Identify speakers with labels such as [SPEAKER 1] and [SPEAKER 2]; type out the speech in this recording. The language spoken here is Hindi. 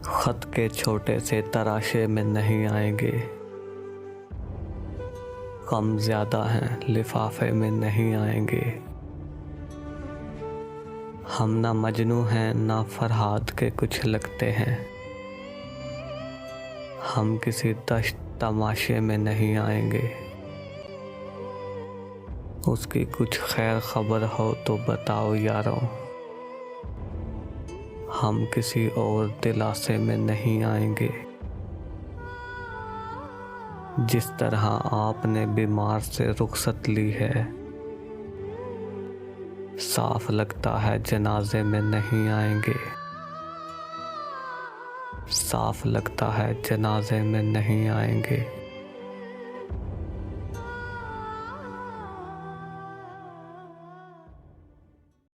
[SPEAKER 1] खत के छोटे से तराशे में नहीं आएंगे। कम ज़्यादा हैं लिफाफे में नहीं आएंगे। हम ना मजनू हैं ना फरहाद के कुछ लगते हैं। हम किसी दश्त तमाशे में नहीं आएंगे। उसकी कुछ खैर खबर हो तो बताओ यारों। हम किसी और दिलासे में नहीं आएंगे। जिस तरह आपने बीमार से रुखसत ली है, साफ लगता है जनाजे में नहीं आएंगे। साफ लगता है जनाजे में नहीं आएंगे।